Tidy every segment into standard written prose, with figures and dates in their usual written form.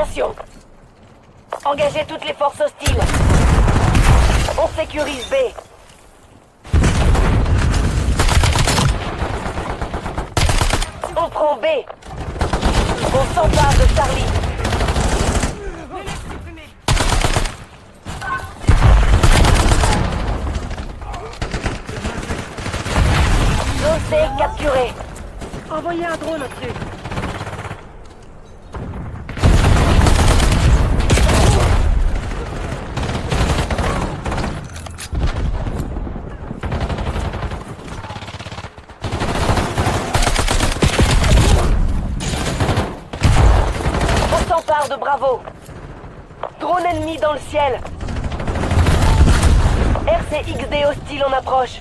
Déviation. Engagez toutes les forces hostiles. On sécurise B. On prend B. On s'empare de Charlie. Zone C capturée. Envoyez un drone au-dessus. On s'empare de Bravo. Drone ennemi dans le ciel. RCXD hostile en approche.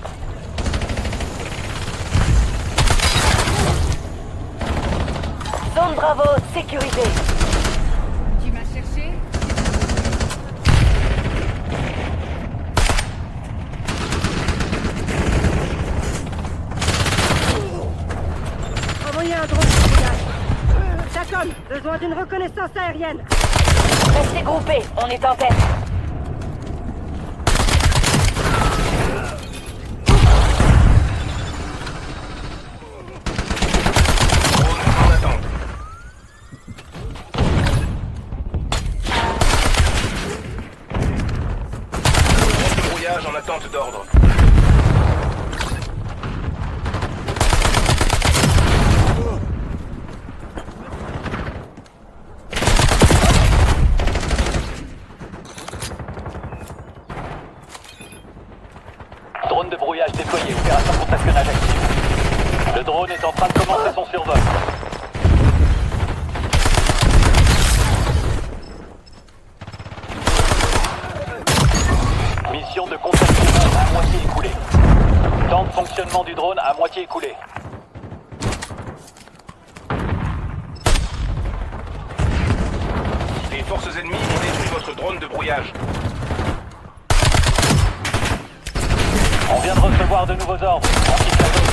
Zone Bravo sécurisée. Tu m'as cherché? Envoyez un drone au village. Tacom, besoin d'une reconnaissance aérienne. Restez groupés, on est en tête. En attente d'ordre. Drone de brouillage déployé, opération contractionnage active. Le drone est en train de commencer son survol. Mission de contractionnage à moitié écoulée. Temps de fonctionnement du drone à moitié écoulé. Les forces ennemies ont détruit votre drone de brouillage. On vient de recevoir de nouveaux ordres. On quitte la zone.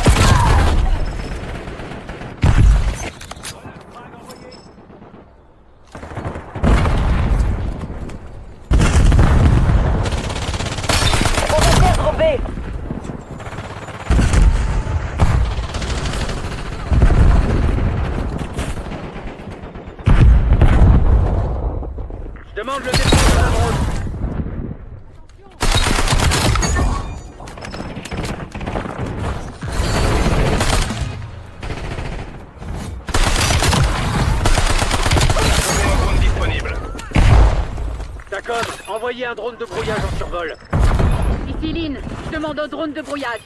On va perdre B. Je demande le dépôt de la drone. Drone disponible. Tacom, envoyez un drone de brouillage en survol. Ici Lynn, je demande un drone de brouillage.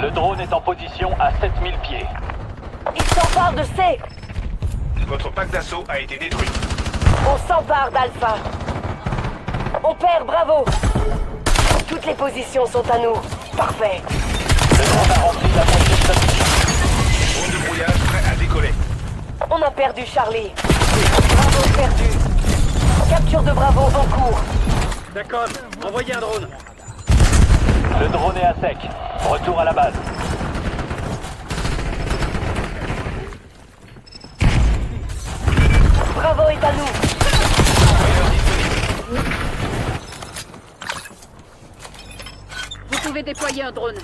Le drone est en position à 7000 pieds. Il s'empare de C. Votre pack d'assaut a été détruit. On s'empare d'Alpha. On perd Bravo. Toutes les positions sont à nous. Parfait. Le drone a rempli la moitié de sa mission. Drone de brouillage prêt à décoller. On a perdu Charlie. Bravo perdu. Capture de Bravo en cours. Tacom, envoyez un drone. Le drone est à sec. Retour à la base. Bravo est à nous. Vous pouvez déployer un drone.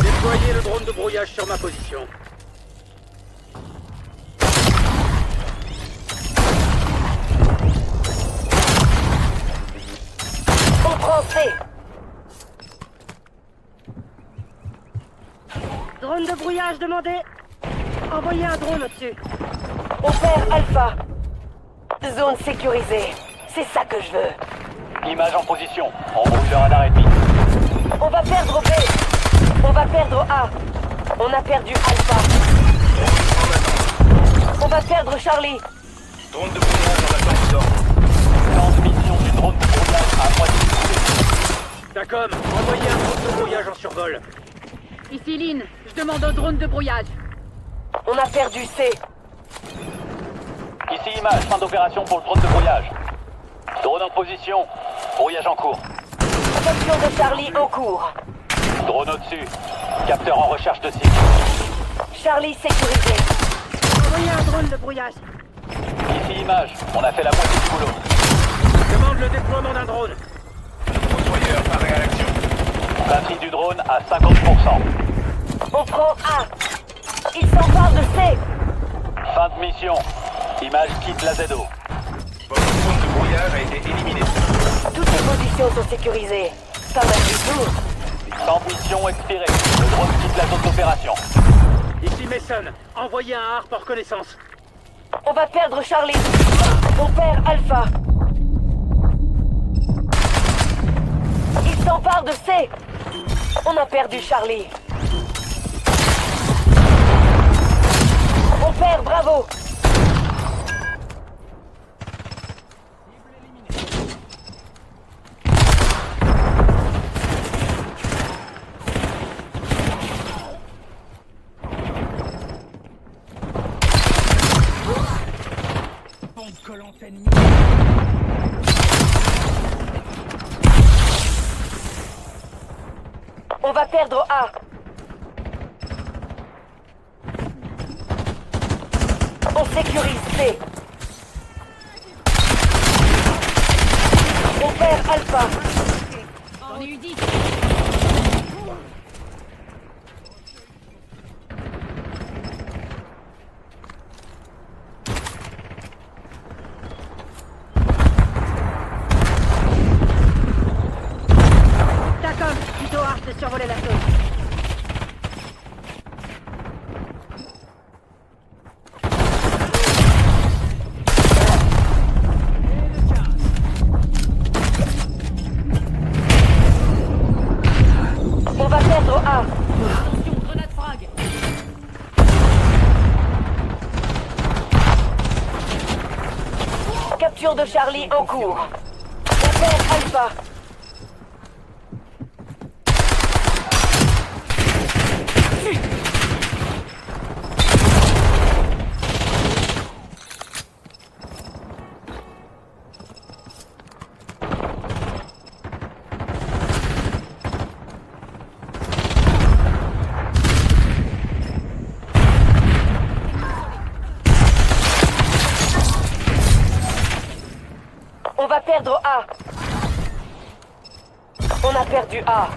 Déployez le drone de brouillage sur ma position. On prend C. Drone de brouillage demandé. Envoyez un drone au-dessus. On perd Alpha. Zone sécurisée. C'est ça que je veux. Image en position. On brûle le radar ennemi. On va perdre B. On va perdre A. On a perdu Alpha. On va perdre Charlie. Drone de brouillage en attente d'ordre. Transmission du drone de brouillage à moitié écoulée. Tacom, envoyez un drone de brouillage en survol. Ici Lynn, je demande un drone de brouillage. On a perdu C. Ici image, fin d'opération pour le drone de brouillage. Drone en position. Brouillage en cours. Capture de Charlie en cours. Drone au-dessus. Capteur en recherche de cible. Charlie sécurisé. Envoyez un drone de brouillage. Ici Image. On a fait la moitié du boulot. Demande le déploiement d'un drone. Fossoyeur, paré à l'action. Batterie du drone à 50%. On prend A. Il s'empare de C. Fin de mission. Image quitte la ZO. Votre zone de brouillage a été éliminée. Toutes les positions sont sécurisées. Pas mal du tout. Temps de mission expiré. Le drone quitte la zone d'opération. Ici Mason. Envoyez un harp en reconnaissance. On va perdre Charlie. On perd Alpha. Il s'empare de C. On a perdu Charlie. On perd Bravo. On va perdre A. On sécurise C. On perd Alpha. J'en ai eu 10. Tacom, plutôt harp de survoler la zone. On va perdre A. Attention, grenade frag. Capture de Charlie en cours. On perd Alpha. On va perdre A. On a perdu A.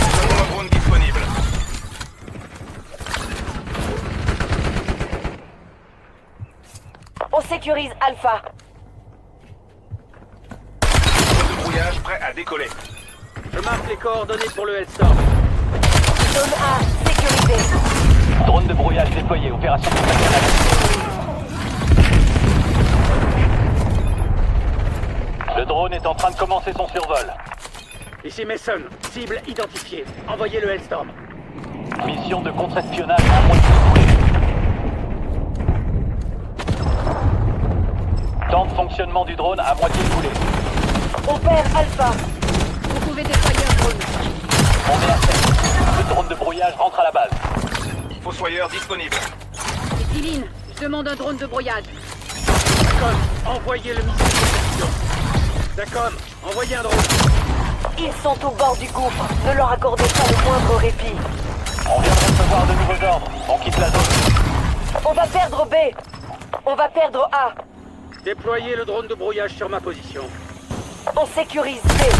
Nous avons un drone disponible. On sécurise Alpha. Drone de brouillage prêt à décoller. Je marque les coordonnées pour le Hellstorm. Zone A sécurisée. Drone de brouillage déployé. Opération contact. Le drone est en train de commencer son survol. Ici Mason. Cible identifiée. Envoyez le Hellstorm. Mission de contre-espionnage à moitié coulée. Temps de fonctionnement du drone à moitié coulé. On perd Alpha. Vous pouvez déployer un drone. On est à 7. Le drone de brouillage rentre à la base. Fossoyeur disponible. C'est Dylan. Je demande un drone de brouillage. Tacom, envoyez le missile de précision. Tacom, envoyez un drone. Ils sont au bord du gouffre. Ne leur accordez pas le moindre répit. On vient de recevoir de nouveaux ordres. On quitte la zone. On va perdre B. On va perdre A. Déployez le drone de brouillage sur ma position. On sécurise C.